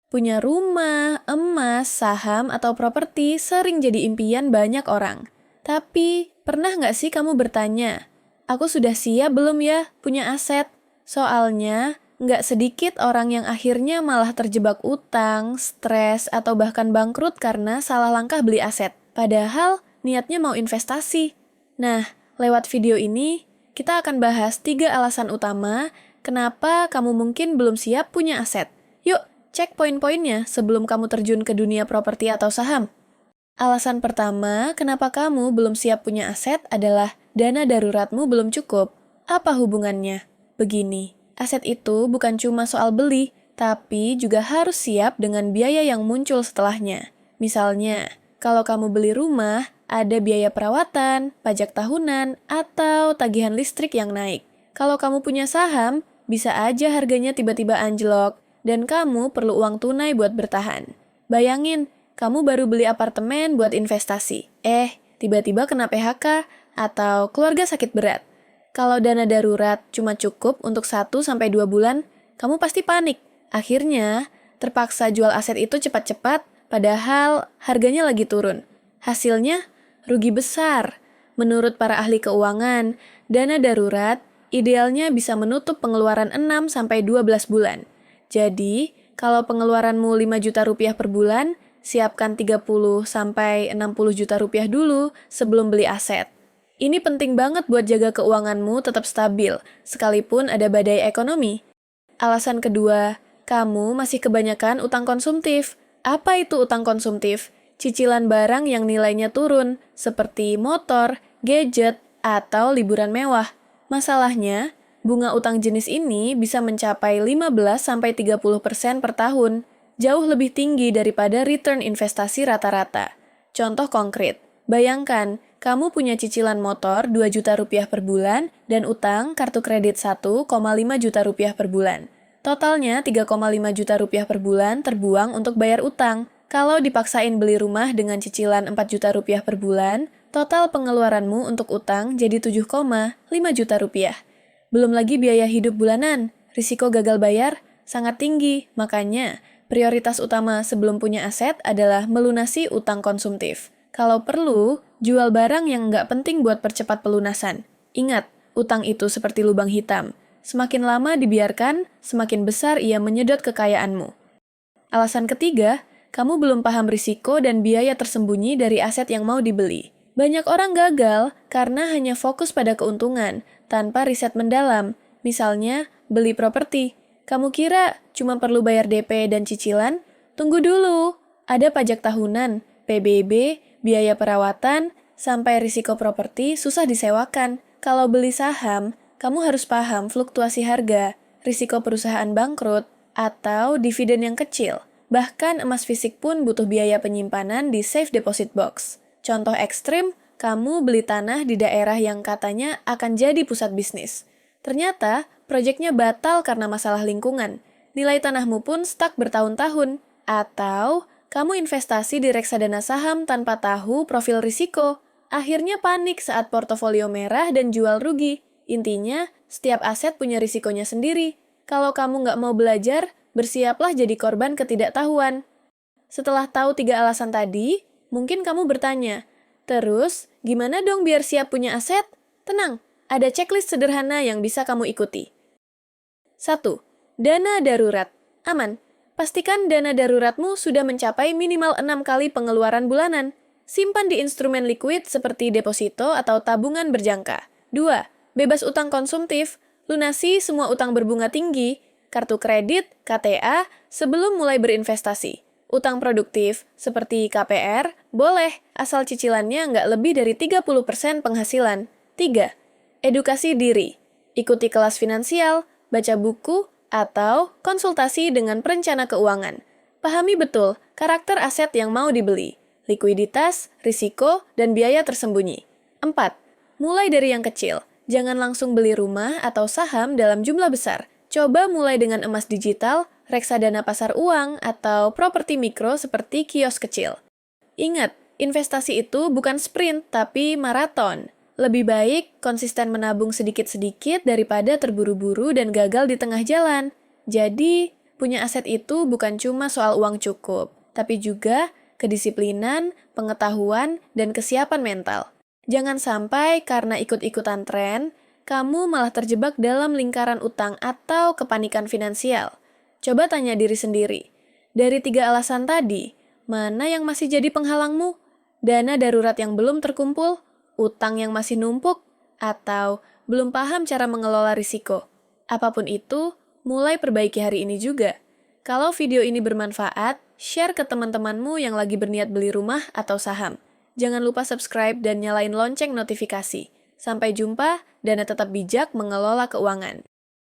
Punya rumah, emas, saham, atau properti sering jadi impian banyak orang. Tapi, pernah nggak sih kamu bertanya, aku sudah siap belum ya punya aset? Soalnya, nggak sedikit orang yang akhirnya malah terjebak utang, stres, atau bahkan bangkrut karena salah langkah beli aset. Padahal, niatnya mau investasi. Nah, lewat video ini, kita akan bahas 3 alasan utama kenapa kamu mungkin belum siap punya aset. Yuk, cek poin-poinnya sebelum kamu terjun ke dunia properti atau saham. Alasan pertama, kenapa kamu belum siap punya aset adalah dana daruratmu belum cukup. Apa hubungannya? Begini, aset itu bukan cuma soal beli, tapi juga harus siap dengan biaya yang muncul setelahnya. Misalnya, kalau kamu beli rumah, ada biaya perawatan, pajak tahunan, atau tagihan listrik yang naik. Kalau kamu punya saham, bisa aja harganya tiba-tiba anjlok, dan kamu perlu uang tunai buat bertahan. Bayangin, kamu baru beli apartemen buat investasi. Tiba-tiba kena PHK atau keluarga sakit berat. Kalau dana darurat cuma cukup untuk 1-2 bulan, kamu pasti panik. Akhirnya, terpaksa jual aset itu cepat-cepat, padahal harganya lagi turun. Hasilnya, rugi besar. Menurut para ahli keuangan, dana darurat idealnya bisa menutup pengeluaran 6-12 bulan. Jadi, kalau pengeluaranmu 5 juta rupiah per bulan, siapkan 30-60 juta rupiah dulu sebelum beli aset. Ini penting banget buat jaga keuanganmu tetap stabil, sekalipun ada badai ekonomi. Alasan kedua, kamu masih kebanyakan utang konsumtif. Apa itu utang konsumtif? Cicilan barang yang nilainya turun, seperti motor, gadget, atau liburan mewah. Masalahnya, bunga utang jenis ini bisa mencapai 15-30% per tahun, jauh lebih tinggi daripada return investasi rata-rata. Contoh konkret, bayangkan kamu punya cicilan motor 2 juta rupiah per bulan dan utang kartu kredit 1,5 juta rupiah per bulan. Totalnya 3,5 juta rupiah per bulan terbuang untuk bayar utang. Kalau dipaksain beli rumah dengan cicilan 4 juta rupiah per bulan, total pengeluaranmu untuk utang jadi 7,5 juta rupiah. Belum lagi biaya hidup bulanan, risiko gagal bayar sangat tinggi. Makanya, prioritas utama sebelum punya aset adalah melunasi utang konsumtif. Kalau perlu, jual barang yang nggak penting buat percepat pelunasan. Ingat, utang itu seperti lubang hitam. Semakin lama dibiarkan, semakin besar ia menyedot kekayaanmu. Alasan ketiga, kamu belum paham risiko dan biaya tersembunyi dari aset yang mau dibeli. Banyak orang gagal karena hanya fokus pada keuntungan, tanpa riset mendalam. Misalnya, beli properti. Kamu kira cuma perlu bayar DP dan cicilan? Tunggu dulu, ada pajak tahunan, PBB, biaya perawatan, sampai risiko properti susah disewakan. Kalau beli saham, kamu harus paham fluktuasi harga, risiko perusahaan bangkrut, atau dividen yang kecil. Bahkan emas fisik pun butuh biaya penyimpanan di safe deposit box. Contoh ekstrim, kamu beli tanah di daerah yang katanya akan jadi pusat bisnis. Ternyata, proyeknya batal karena masalah lingkungan. Nilai tanahmu pun stuck bertahun-tahun. Atau, kamu investasi di reksadana saham tanpa tahu profil risiko. Akhirnya panik saat portofolio merah dan jual rugi. Intinya, setiap aset punya risikonya sendiri. Kalau kamu nggak mau belajar, bersiaplah jadi korban ketidaktahuan. Setelah tahu 3 alasan tadi, mungkin kamu bertanya, terus gimana dong biar siap punya aset? Tenang, ada checklist sederhana yang bisa kamu ikuti. 1. Dana darurat. Aman. Pastikan dana daruratmu sudah mencapai minimal 6 kali pengeluaran bulanan. Simpan di instrumen likuid seperti deposito atau tabungan berjangka. 2. Bebas utang konsumtif. Lunasi semua utang berbunga tinggi, kartu kredit, KTA, sebelum mulai berinvestasi. Utang produktif, seperti KPR, boleh, asal cicilannya nggak lebih dari 30% penghasilan. 3. Edukasi diri. Ikuti kelas finansial, baca buku, atau konsultasi dengan perencana keuangan. Pahami betul karakter aset yang mau dibeli, likuiditas, risiko, dan biaya tersembunyi. 4. Mulai dari yang kecil. Jangan langsung beli rumah atau saham dalam jumlah besar. Coba mulai dengan emas digital, reksadana pasar uang, atau properti mikro seperti kios kecil. Ingat, investasi itu bukan sprint, tapi maraton. Lebih baik konsisten menabung sedikit-sedikit daripada terburu-buru dan gagal di tengah jalan. Jadi, Punya aset itu bukan cuma soal uang cukup, tapi juga kedisiplinan, pengetahuan, dan kesiapan mental. Jangan sampai karena ikut-ikutan tren, kamu malah terjebak dalam lingkaran utang atau kepanikan finansial. Coba tanya diri sendiri, dari 3 alasan tadi, mana yang masih jadi penghalangmu? Dana darurat yang belum terkumpul, utang yang masih numpuk, atau belum paham cara mengelola risiko? Apapun itu, mulai perbaiki hari ini juga. Kalau video ini bermanfaat, share ke teman-temanmu yang lagi berniat beli rumah atau saham. Jangan lupa subscribe dan nyalain lonceng notifikasi. Sampai jumpa, Dana tetap bijak mengelola keuangan.